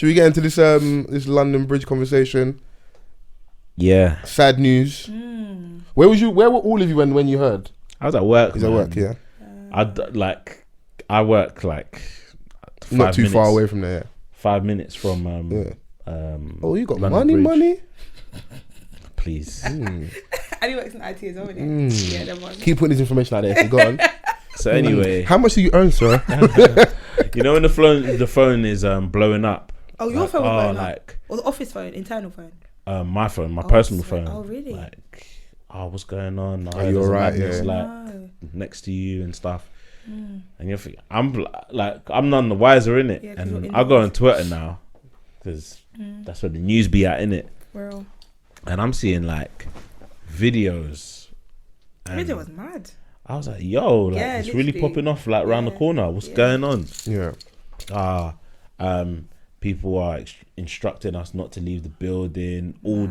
Should we get into this London Bridge conversation? Yeah. Sad news. Where were all of you when you heard? I was at work. At work, yeah. I work like 5 not too minutes, far away from there. Yeah. 5 minutes from Oh, you got London money? Please. And he works in IT as well, isn't he? Yeah, that one. Keep putting this information out there. So go on. So anyway, how much do you earn, sir? you know when the phone is blowing up. Oh, your phone was blowing up? up? Or the office phone, internal phone? My phone, my personal phone. Oh, really? Like, what's going on? Are you alright? Yeah. Like next to you and stuff. And you're thinking, I'm none the wiser in it. Yeah, and I go on Twitter now because that's where the news be at, innit? Well. And I'm seeing like videos. The video was mad. I was like, yo, like it's really popping off like around the corner. What's going on? Yeah. People are instructing us not to leave the building. All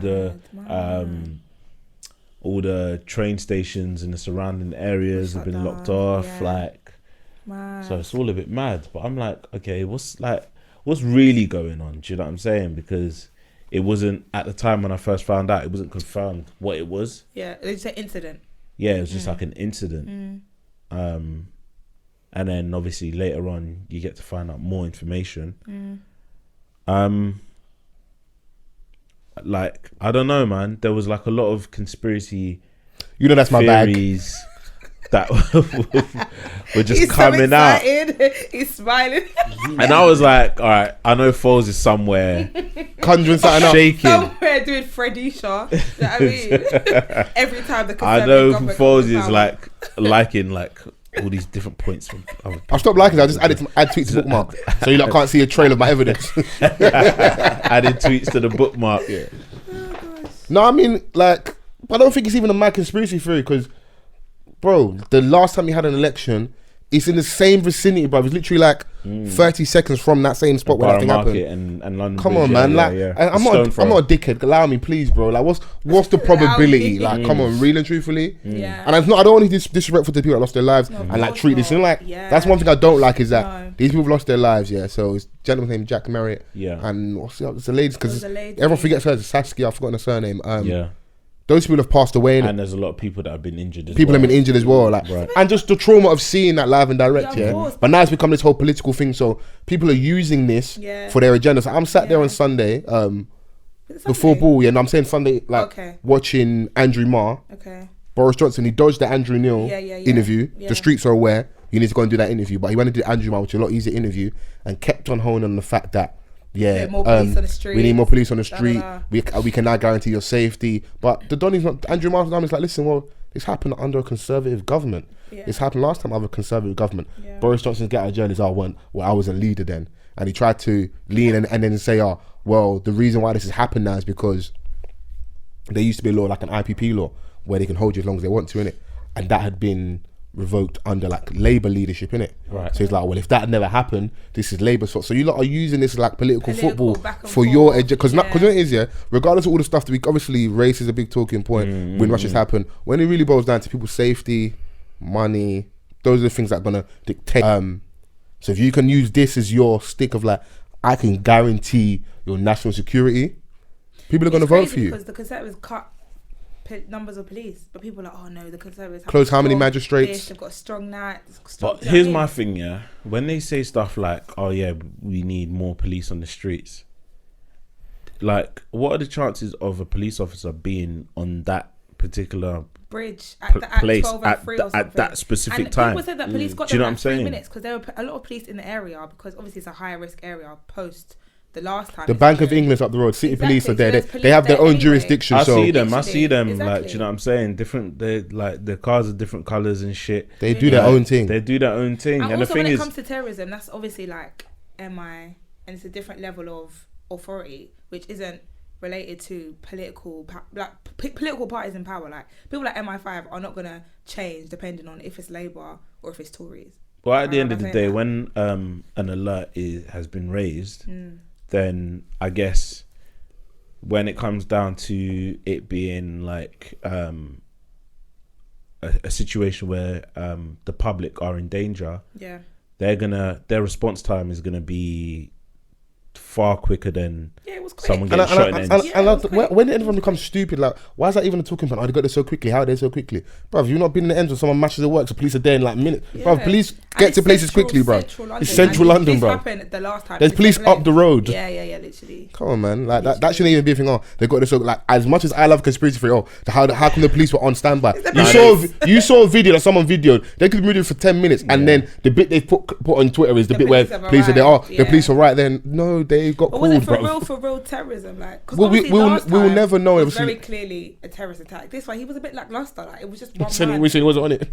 the train stations in the surrounding areas have been locked off. So it's all a bit mad. But I'm like, okay, what's really going on? Do you know what I'm saying? Because it wasn't, at the time when I first found out, it wasn't confirmed what it was. Yeah, it's an incident. Yeah, it was just like an incident. And then obviously later on you get to find out more information. Like, I don't know, man. There was like a lot of conspiracy that's my theories that were just He's coming so out. He's smiling. And I was like, all right, I know Foles is somewhere conjuring something up, shaking. Somewhere doing Freddy Shaw. You know what I mean? Every time the I know Foles is like liking like all these different points from. I stopped liking it. I just add tweets to bookmark, so you lot can't see a trail of my evidence. Adding tweets to the bookmark. Yeah. No, I mean, like, I don't think it's even a mad conspiracy theory because, bro, the last time you had an election, it's in the same vicinity, bro. It's literally like 30 seconds from that same spot where that thing happened. And London come Bridge, on, man. I'm not a dickhead. Allow me, please, bro. Like, what's the probability? Like, come on, real and truthfully. Yeah. And I don't want to be disrespectful to the people that lost their lives and like treat this. You know, like that's one thing I don't like is that these people lost their lives. Yeah. So it's a gentleman named Jack Marriott. Yeah. And it's a lady because everyone forgets her. It's Saskia. I've forgotten her surname. Yeah. Those people have passed away, and there's a lot of people that have been injured. Have been injured as well, like, and just the trauma of seeing that live and direct. Yeah, but now it's become this whole political thing. So people are using this for their agenda. So I'm sat there on Sunday, before ball. Yeah, and I'm saying Sunday, like watching Andrew Marr. Boris Johnson, he dodged the Andrew Neil interview. The streets are aware you need to go and do that interview, but he went and did Andrew Marr, which is a lot easier interview, and kept on honing on the fact that. More police on the street. We need more police on the street. We can now guarantee your safety. But the Donny's not. Andrew Marr's is like, listen, well, this happened under a conservative government. This happened last time under a conservative government. Boris Johnson's get out of jail is I was a leader then, and he tried to lean and then say, well, the reason why this has happened now is because there used to be a law like an IPP law where they can hold you as long as they want to, innit? And that had been revoked under like Labour leadership, innit? Right. So it's like, well, if that never happened, this is Labour's fault. So you lot are using this like political football for your because what it is, regardless of all the stuff that we obviously race is a big talking point when rushes happen. When it really boils down to people's safety, money, those are the things that are gonna dictate. So if you can use this as your stick of like, I can guarantee your national security, people are gonna vote for you. Because the Conservatives cut numbers of police, but people are like, oh no, the Conservatives have close how many magistrates? They've got a strong night. But here's my thing, when they say stuff like, oh yeah, we need more police on the streets, like, what are the chances of a police officer being on that particular bridge at place 12 and 3 or at that specific and time? People said that police got Do you know there what I'm like 3 saying? minutes because there were a lot of police in the area because obviously it's a higher risk area post the last time. The Bank of England's up the road. City police are there. They have their own jurisdiction. I so see them. Like, Exactly. do you know what I'm saying? Different. They like their cars are different colours and shit. They do their own thing. They do their own thing. And also, the thing when it is, comes to terrorism, that's obviously like MI, and it's a different level of authority, which isn't related to political parties in power. Like people like MI5 are not gonna change depending on if it's Labour or if it's Tories. well, at the end of the day, when an alert has been raised, then I guess when it comes down to it being like a situation where the public are in danger, their response time is gonna be far quicker than it was quick. someone getting shot in the end. When did everyone become stupid? Like, why is that even a talking point? Oh, they got there so quickly. How are they so quickly? Bruv, you've not been in the ends when someone mashes the works. The police are there in like minutes. Bruv, police get to places quickly, bruv. It's central London, bruv. This happened the last time. There's police up the road. Yeah, literally. Come on, man. Like that shouldn't even be a thing. Oh, they got this. So, like, as much as I love conspiracy theory, how come the police were on standby? You saw a video that someone videoed. They could be moving for 10 minutes, and then the bit they put on Twitter is the bit where police are there. Oh, the police are right then. No, they got called. Was it for real terrorism? Like, we will never know. It was very clearly a terrorist attack. This one, he was a bit lackluster. Like, it was just one man. Wish he wasn't on it.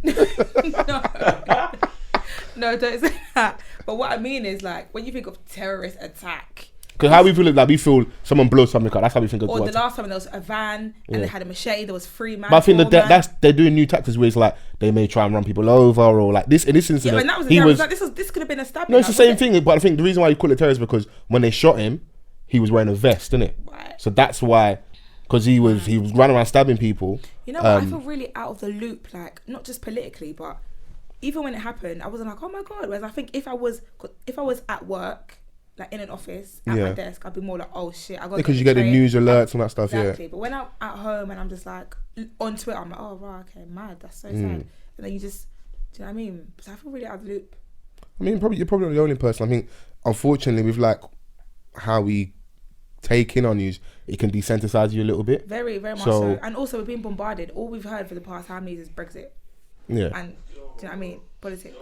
No, don't say that. But what I mean is, like, when you think of terrorist attack, because how we feel, like, we feel someone blows something up. That's how we think of. Or the last time there was a van and they had a machete. There was 3 men. But I think they're doing new tactics where it's like they may try and run people over, or like this in this incident. Yeah, and that was like, this could have been a stabbing. No, it's the same thing. But I think the reason why you call it terrorist is because when they shot him, he was wearing a vest, didn't it? Right. So that's why, because he was running around stabbing people. You know what? I feel really out of the loop, like not just politically, but even when it happened, I wasn't like, oh my god. Whereas I think if I was at work, like in an office at my desk, I'd be more like, oh shit, I got. Because you get the news alerts and that stuff. Exactly. Yeah. But when I'm at home and I'm just like on Twitter, I'm like, oh right, okay, mad. That's so sad. And then you just, do you know what I mean? So I feel really out of the loop. I mean, you're probably the only person. I think, unfortunately, with like how we take in on news, it can desensitize you a little bit. Very, very much so. And also, we're being bombarded. All we've heard for the past how many years is Brexit. Yeah. And do you know what I mean? Politics.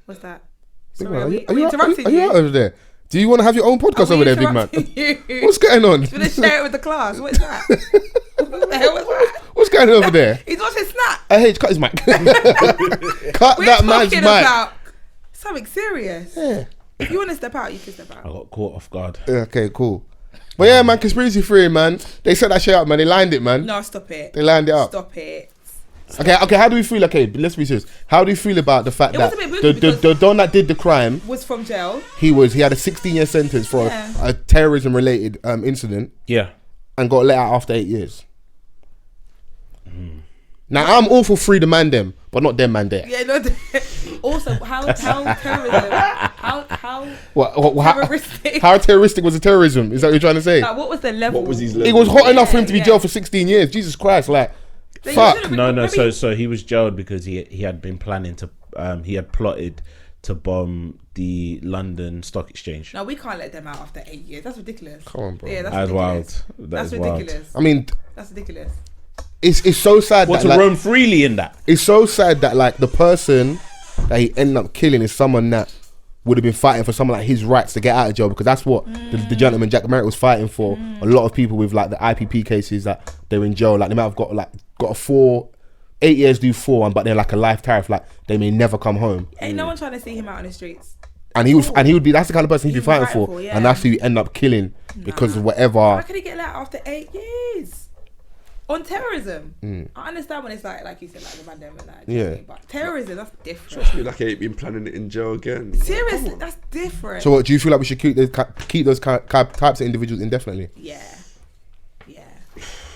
What's that? Sorry, are you interrupting you? Are you out over there? Do you want to have your own podcast over there, big man? What's going on? You want to share it with the class? What's that? What the hell was that? What's going on over there? He's watching Snap. Haich, cut his mic. Cut that man's mic. About something serious. Yeah. If you want to step out, you can step out. I got caught off guard. Okay, cool. But yeah, man, conspiracy theory, man. They set that shit up, man. They lined it, man. No, stop it. They lined it up. Stop it. Okay, how do we feel? Okay, let's be serious. How do you feel about the fact that the don that did the crime was from jail? He had a 16-year sentence for a terrorism-related incident. Yeah. And got let out after 8 years. Now, I'm all for free the man them, but not them man there. Yeah, no. Also, how terrorism? Terroristic? How terroristic was the terrorism? Is that what you're trying to say? Like, what was the level? What was his level? It was hot enough for him to be jailed for 16 years. Jesus Christ, like. Fuck. No. So he was jailed because he had been planning to. He had plotted to bomb the London Stock Exchange. No, we can't let them out after 8 years. That's ridiculous. Come on, bro. Yeah, that's ridiculous. Wild. That's ridiculous. Wild. I mean, that's ridiculous. It's so sad. What, to roam freely in that? It's so sad that like the person that he ended up killing is someone that would have been fighting for someone like his rights to get out of jail, because that's what the gentleman Jack Merritt was fighting for. A lot of people with like the IPP cases that they're in jail, like they might have got a 8 years do 4, but they're like a life tariff, like they may never come home. Ain't no one trying to see him out on the streets. And he would be, that's the kind of person he'd be fighting for, and that's who you end up killing because of whatever. How could he get let out after 8 years? On terrorism, I understand when it's like you said, like the man and that. But terrorism, that's different. Trust me, like I ain't been planning it in jail again. Seriously, that's different. So, what do you feel like we should keep those types of individuals indefinitely? Yeah.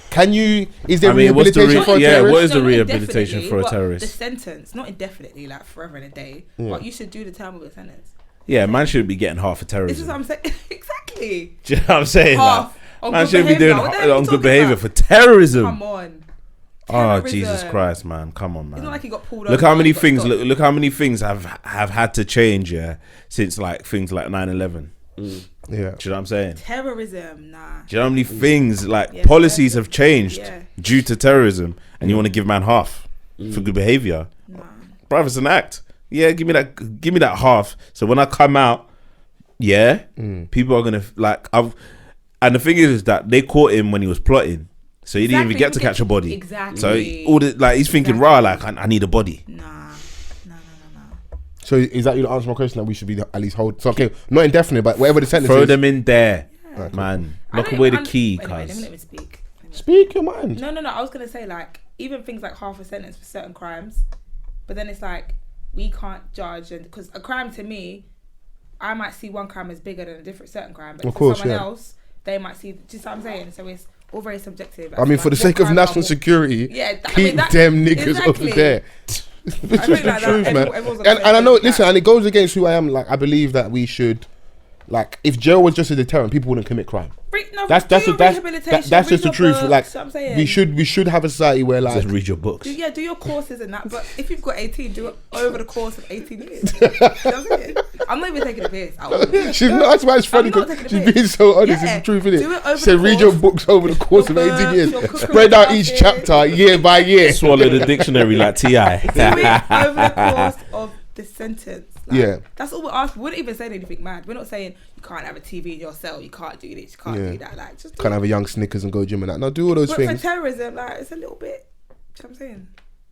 Can you? Is there rehabilitation for a terrorist? What is the rehabilitation for a terrorist? The sentence, not indefinitely, like forever and a day. But you should do the term of the sentence. Yeah, man shouldn't be getting half for terrorism. This is what I'm saying. Exactly. Do you know what I'm saying? Half. Man shouldn't be doing on good behaviour for terrorism. Come on. Oh, Jesus Christ, man! Come on, man! It's not like he got pulled over. Look how many things. Look how many things have had to change, since like things like 9/11. Yeah. Do you know what I'm saying? Terrorism, nah. Do you know how many things like policies have changed due to terrorism, and you want to give man half for good behaviour? Nah. Bruv, it's an act. Yeah, give me that half. So when I come out, people are gonna and the thing is that they caught him when he was plotting, so he didn't even get to catch a body. Exactly. So he's thinking, I need a body. Nah. So is that your answer to my question, that we should be at least hold? So okay, not indefinite, but whatever the sentence Throw is. them in there, Okay. man. Lock away the key, Anyway, cuz. let me speak. Speak your mind. No. I was gonna say, like, even things like half a sentence for certain crimes, but then it's like we can't judge, and because a crime to me, I might see one crime as bigger than a different certain crime, but for someone else, they might see. Just what I'm saying. So it's all very subjective. I mean, for the sake of national security, keep them niggas over there. It's just the truth, man. And I know, listen, and it goes against who I am. Like, I believe that we should Like, if jail was just a deterrent, people wouldn't commit crime. That's just the truth. Like, we should have a society where, like, just read your books. Do your courses and that. But if you've got 18, do it over the course of 18 years. You know what I'm saying? I'm not even taking a piss. She's not. That's why it's funny because she's being so honest. It's the truth, isn't it? So read your books over the course of 18 years. Spread out each chapter year by year. Swallow the dictionary like T.I. Do it over the course of the sentence. Like, that's all we're asking. We wouldn't even say anything mad. We're not saying you can't have a TV in your cell, you can't do this, you can't do that. Like, just can't have a young Snickers and go gym and that. No, do all those things. For terrorism, like, it's a little bit. You know what I'm saying?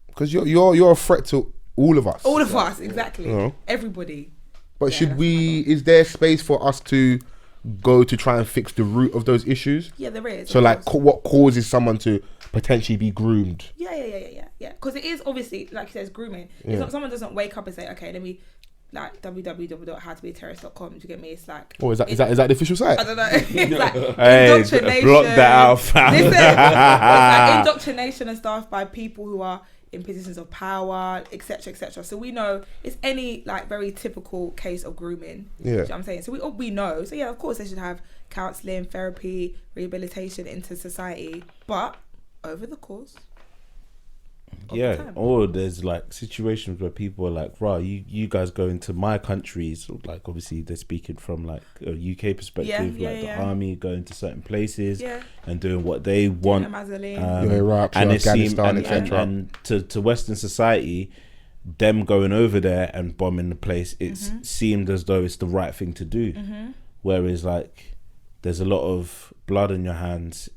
Because you're a threat to all of us. All of us, exactly. You know? Everybody. But should we? Is there space for us to go to try and fix the root of those issues? Yeah, there is. So, like, what causes someone to potentially be groomed? Yeah. Because it is obviously, like you said, it's grooming. It's not, someone doesn't wake up and say, okay, let me, like, www.howtobeaterrorist.com to get me. It's like, oh, is that the official site? I don't know. It's like indoctrination. Block that out, fam. Listen, it's like indoctrination and stuff by people who are in positions of power, etc. So we know it's any, like, very typical case of grooming. Yeah, you know what I'm saying. So we know. So yeah, of course they should have counselling, therapy, rehabilitation into society, but over the course. Yeah, or there's like situations where people are like, right, you guys go into my countries, like obviously they're speaking from like a UK perspective, the army going to certain places and doing what they want, Iraq, and Afghanistan, etc. And to Western society, them going over there and bombing the place, it seemed as though it's the right thing to do, whereas like there's a lot of blood on your hands.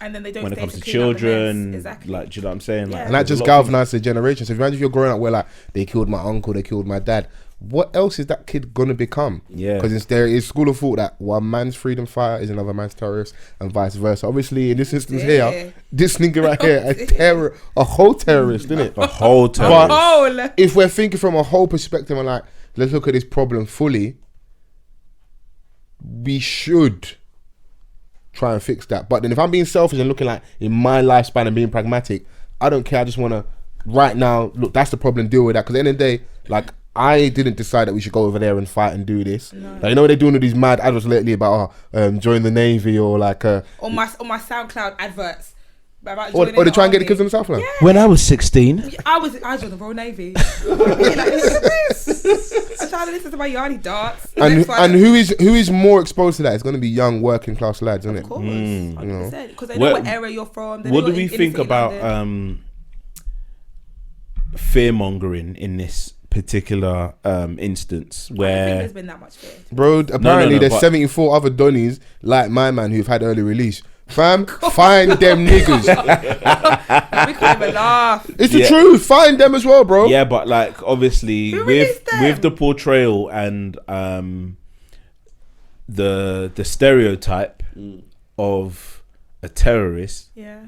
And then they don't when it stay comes to clean up the children, mess. Exactly. like, do you know what I'm saying? Like, and that just galvanized the generation. So imagine if you're growing up where, like, they killed my uncle, they killed my dad. What else is that kid gonna become? Yeah, because there is school of thought that one man's freedom fighter is another man's terrorist, and vice versa. Obviously, in this instance here, this nigga right here, a whole terrorist, isn't it? A whole terrorist. But if we're thinking from a whole perspective and like, let's look at this problem fully, we should try and fix that. But then if I'm being selfish and looking like in my lifespan and being pragmatic, I don't care. I just want to right now, look, that's the problem, deal with that. Because at the end of the day, like, I didn't decide that we should go over there and fight and do this. No. Like, you know what they're doing with these mad adverts lately about join the Navy or like on my SoundCloud adverts. Or they try and get the kids in the Southland. Yeah. When I was 16, I joined the Royal Navy. Like, I'm trying to listen to my yardy darts. And who is more exposed to that? It's going to be young working class lads, isn't it? Of course, 100%. Because they know what area you're from. What do we think about fear mongering in this particular instance? Where I don't think there's been that much fear. Bro, apparently there's 74 other Donnies like my man who've had early release. Fam, find them niggas. We can't even laugh. It's the truth. Find them as well, bro. Yeah, but like obviously with the portrayal and the stereotype of a terrorist. Yeah.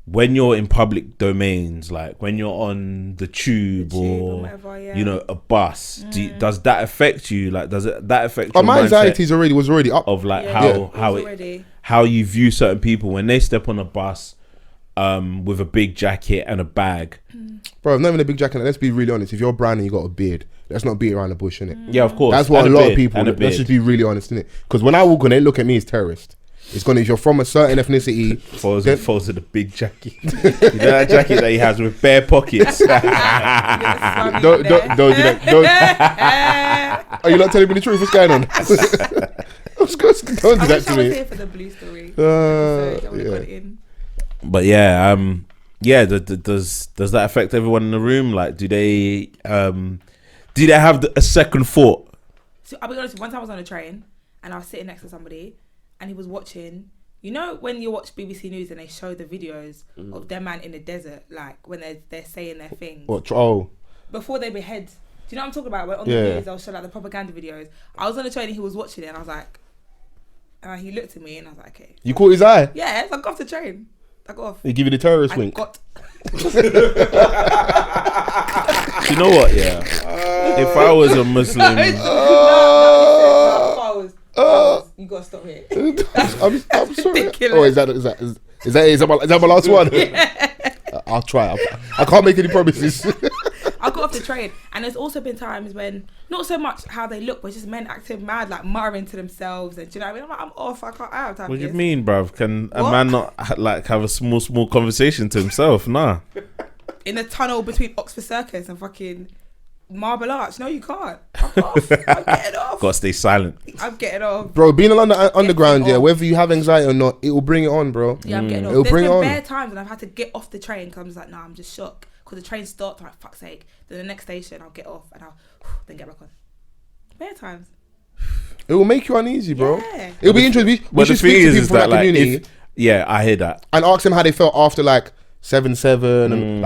When you're in public domains, like when you're on the tube or whatever, you know, a bus, does that affect you? Like, does that affect your my anxiety was already up of like how you view certain people when they step on a bus with a big jacket and a bag? Bro, not even a big jacket. Let's be really honest. If you're brown and you got a beard, let's not beat around the bush, innit? Yeah, of course. That's what a lot of people. Let's just be really honest, innit? Because when I walk on, they look at me as terrorist. It's gonna, if you're from a certain ethnicity, falls with a big jacket. You know that jacket that he has with bare pockets. Don't do that. Are you not telling me the truth? What's going on? Don't do that to me. I was here for the blue story. But does that affect everyone in the room? Like, do they have a second thought? So I'll be honest. One time I was on a train and I was sitting next to somebody. And he was watching, you know, when you watch BBC News and they show the videos of their man in the desert, like when they're saying their things. Before they behead. Do you know what I'm talking about? When on the news they'll show like the propaganda videos. I was on the train and he was watching it and I was like, he looked at me and I was like, okay. You caught his eye? Yeah, so I got off the train. I got off. He give you the terrorist wink? You know what? Yeah. If I was a Muslim. You gotta stop here. I'm sorry. Oh, is that my last one? Yeah. I'll try. I can't make any promises. I got off the train. And there's also been times when, not so much how they look, but just men acting mad, like muttering to themselves. And do you know what I mean? I'm like, I'm off. I have time. What do you mean, bruv? Can a man not like have a small conversation to himself? Nah. In the tunnel between Oxford Circus and fucking Marble Arch. No, you can't. I'm off. I'm getting off. Gotta stay silent. I'm getting off. Bro, being along the underground, yeah, whether you have anxiety or not, it will bring it on, bro. Yeah, I'm getting off. It'll There's bring it been on. bare times when I've had to get off the train because I'm just like, nah, I'm just shocked. Because the train stopped, I'm like, fuck's sake. Then the next station, I'll get off and I'll then get back on. Bare times. It will make you uneasy, bro. Yeah. It'll be interesting. We should speak to people from that community. Yeah, I hear that. And ask them how they felt after like 7/7 and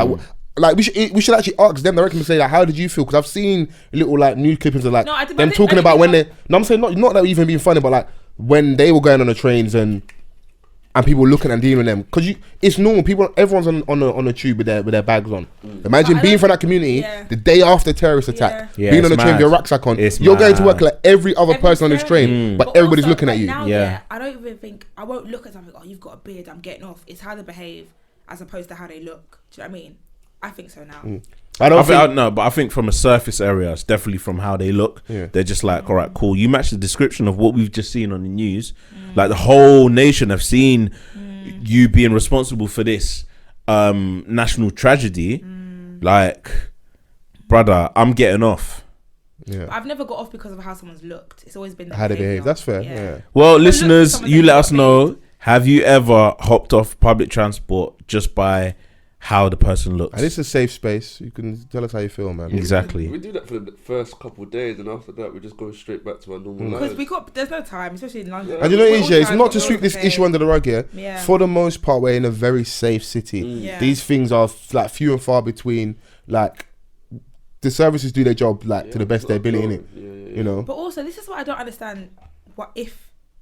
like we should actually ask them directly and say like, how did you feel? Because I've seen little like news clippings of like them talking about when they. No, I'm saying not that even being funny, but like when they were going on the trains and people looking and dealing with them. Because it's normal. Everyone's on a tube with their bags on. Imagine being from that community the day after terrorist attack, being on the train with your rucksack on. You're going to work like every other person on this train, but everybody's also, looking at you. Now, I don't even think I won't look at something. Oh, you've got a beard. I'm getting off. It's how they behave as opposed to how they look. Do you know what I mean? I think so now. I think from a surface area, it's definitely from how they look. Yeah. They're just like, all right, cool. You match the description of what we've just seen on the news. Like the whole nation have seen you being responsible for this national tragedy. Like, brother, I'm getting off. Yeah. I've never got off because of how someone's looked. It's always been how they behave. That's fair. Yeah. Well, listeners, you let us know. Have you ever hopped off public transport just by how the person looks? And it's a safe space. You can tell us how you feel, man. Exactly. We do that for the first couple of days, and after that, we just go straight back to our normal lives. Because there's no time, especially in London. And you know, it's not to sweep this issue under the rug here. Yeah. For the most part, we're in a very safe city. Yeah. These things are like few and far between. Like the services do their job like to the best of their ability, innit? You know. But also, this is what I don't understand.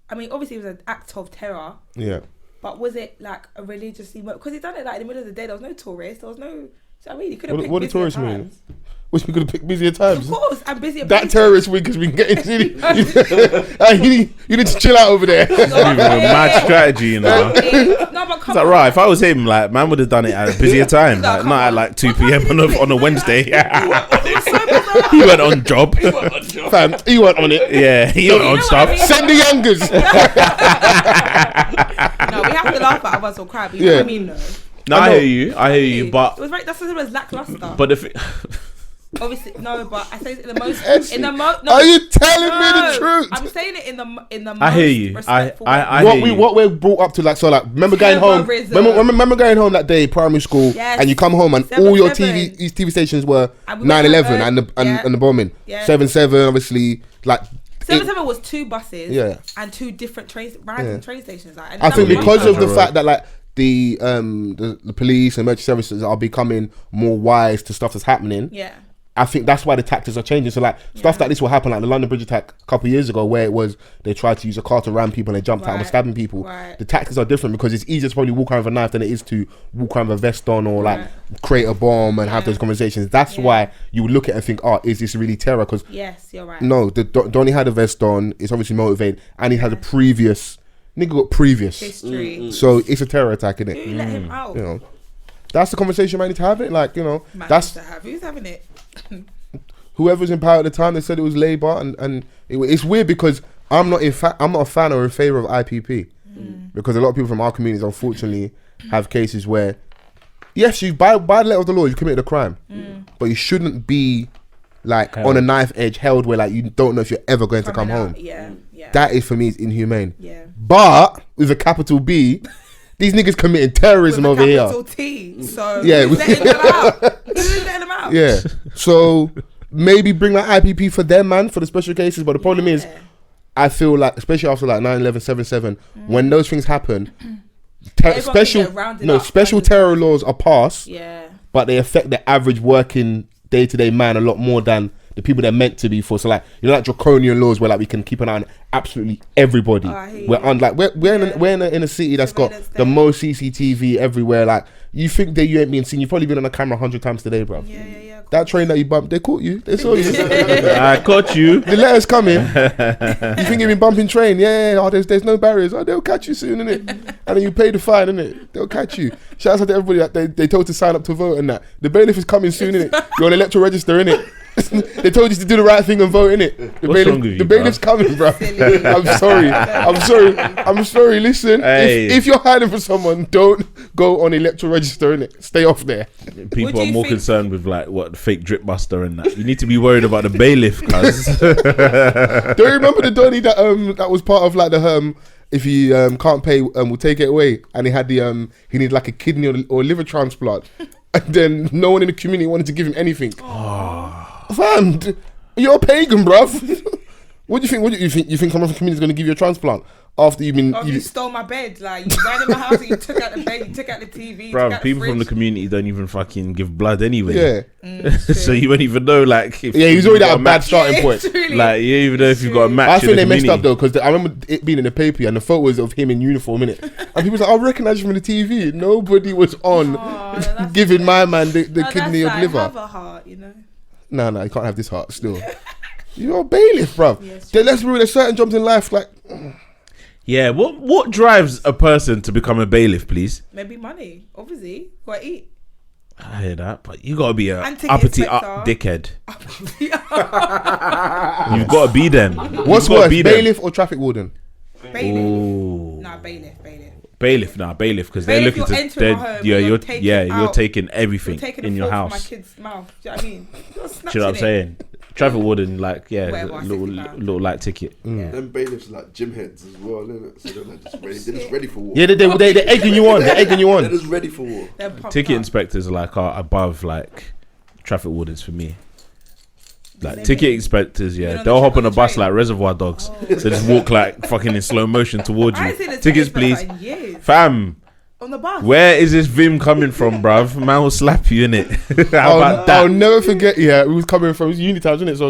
Obviously, it was an act of terror. Yeah. But was it like a religiously? Because he done it like in the middle of the day. There was no tourists. There was no. You know what I mean? He could have picked what do tourists mean? Which we could have picked busier times. Of course, and busier. That terrorist week has been getting silly. You need to chill out over there. That's a mad strategy, you know. No, but come on. Right, if I was him, like man would have done it at a busier time, like not at like 2 p.m. on a Wednesday. He went on job. Fam, he went on it. Yeah, he went on stuff. Send the youngers. No, we have to laugh at others or cry. But you know what I mean, though. No, I hear you, but it was that's what it was lackluster. But if obviously no, but I say it in the most No, are you telling me the truth? I'm saying it in the most I hear you. What we're brought up to, like, so like remember going home. Remember going home that day, primary school, and you come home and all your TV stations were 9/11 and the bombing. 7/7, obviously, like. 7/7 was 2 buses and 2 different train stations. Like, I think because of the fact that like the police and emergency services are becoming more wise to stuff that's happening. Yeah. I think that's why the tactics are changing. So like stuff like this will happen, like the London Bridge attack a couple of years ago, where it was they tried to use a car to ram people and they jumped out and were stabbing people. Right. The tactics are different because it's easier to probably walk around with a knife than it is to walk around with a vest on or like create a bomb and have those conversations. That's why you would look at it and think, oh, is this really terror? Because yes, you're right. No, Donnie had a vest on. It's obviously motivated, and he had a previous history. So it's a terror attack, isn't it? Who let him out? You know, that's the conversation man need to have it. Like, you know, who's having it? Whoever's in power at the time, they said it was Labour, and it's weird because I'm not a fan or in favour of IPP because a lot of people from our communities unfortunately have cases where yes, you by the letter of the law you committed a crime, but you shouldn't be like on a knife edge held where like you don't know if you're ever going to come home. Yeah. That is for me is inhumane. Yeah. But with a capital B, these niggas committing terrorism over here. Capital T. So yeah, who's letting them out? Yeah. So maybe bring like IPP for them, man, for the special cases. But the problem is, I feel like, especially after like 9/11, 7/7, when those things happen, special terror laws are passed. Yeah. But they affect the average working day-to-day man a lot more than the people they're meant to be for. So like, you know, like draconian laws where like we can keep an eye on absolutely everybody. We're in a city that's got the most CCTV everywhere. Like, you think that you ain't being seen, you've probably been on a camera 100 times today, bro. Yeah, that train that you bumped, they caught you. They saw you. I caught you. The letter's coming. You think you've been bumping train? Yeah. Oh, there's no barriers. Oh, they'll catch you soon, innit? And then you pay the fine, innit? They'll catch you. Shout out to everybody that they told to sign up to vote and that. The bailiff is coming soon, innit? You're on electoral register, innit? They told you to do the right thing and vote, innit? The bailiff's coming, bro. I'm sorry. Listen, if you're hiding for someone, don't go on electoral register, innit? Stay off there. People are more concerned with like what fake drip buster and that. You need to be worried about the bailiff, cuz. Do you remember the Donny that was part of like the if he can't pay, we'll take it away, and he had the he needed like a kidney or liver transplant, and then no one in the community wanted to give him anything. Fam, you're a pagan, bruv. What do you think? You think someone from the community is going to give you a transplant after you've been? You stole my bed, like you ran in my house and you took out the bed, you took out the TV. Bruv, people from the community don't even fucking give blood anyway. Yeah. So you won't even know, like. He was already at a bad starting point. Like you don't even know if you got a match. I think they messed up though, because I remember it being in the paper and the photos of him in uniform, innit? And people was like, I recognise you from the TV. Nobody was on giving my man the kidney or liver. Have a heart, you know. No, you can't have this heart still. You're a bailiff, bruv. Yes, let's be real, there's certain jobs in life like... Yeah, what drives a person to become a bailiff, please? Maybe money, obviously. What eat? I hear that, but you gotta be a uppity dickhead. You've got to be them. What's worse, bailiff or traffic warden? Bailiff. Ooh. Nah, bailiff. Bailiff, because they're looking to. You're taking everything in your house. My kid's mouth. Do you know what I mean? Do you know what I'm saying? Traffic warden, like, little light ticket. Them bailiffs are like gym heads as well, innit? So they're just ready for war. Yeah, they're egging you on. They're just ready for war. Ticket inspectors are above like traffic wardens for me. Like ticket inspectors, they'll hop on a bus like Reservoir Dogs. They just walk like fucking in slow motion towards you. Tickets, please, fam. On the bus. Where is this vim coming from, bruv? Man will slap you, innit? How about that? I'll never forget. Yeah, we was coming from Unitowns, innit? So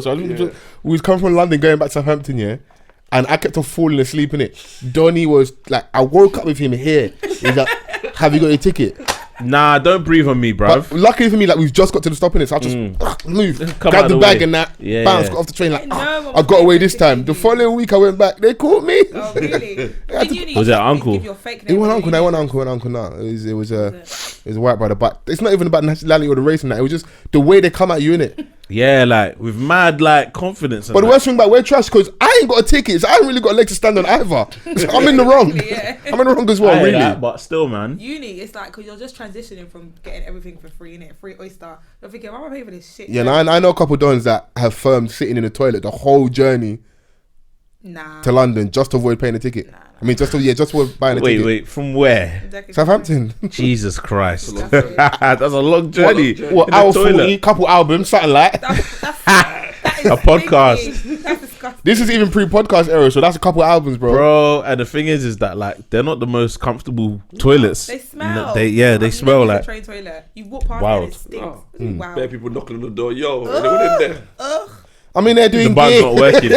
we was coming from London, going back to Southampton, and I kept on falling asleep, innit? Donny was like, I woke up with him here. He's like, have you got your ticket? Nah, don't breathe on me, bruv. But luckily for me, like we've just got to the stop in it, so I just move, grab the bag and that, bounce, got off the train. Like, I got away this time. The following week, I went back. They caught me. Oh really? Was it uncle? It wasn't uncle. No, it was a white brother. But it's not even about nationality or the race and that. It was just the way they come at you, innit? Yeah, like with mad like confidence. But the worst thing about we're trash because I ain't got a ticket, so I ain't really got a leg to stand on either. So I'm in the wrong. I'm in the wrong as well, really. That, but still, man. Uni, it's like because you're just transitioning from getting everything for free, innit? Free oyster. You're thinking, why am I paying for this shit? Yeah, I know a couple of dons that have firms sitting in the toilet the whole journey. To London just to avoid paying a ticket. I mean, just to avoid buying a ticket. Wait, from where? Southampton. Jesus Christ. That's a long journey. What hour 40, couple albums, something like that. That is a podcast. That's disgusting. This is even pre-podcast era, so that's a couple albums, bro. And the thing is that like they're not the most comfortable toilets. They smell. They smell like train toilet. You walk past and it stinks. Wow. Bare people knocking on the door, yo, and they went in there. I mean, they're doing the bug's not working.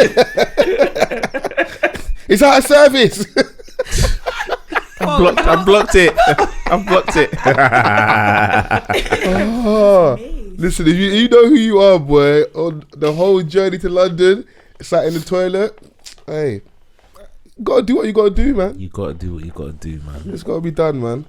It's out of service. I blocked it. Listen, if you know who you are, boy, on the whole journey to London, sat in the toilet, hey, you gotta do what you gotta do, man. You gotta do what you gotta do, man. It's gotta be done, man.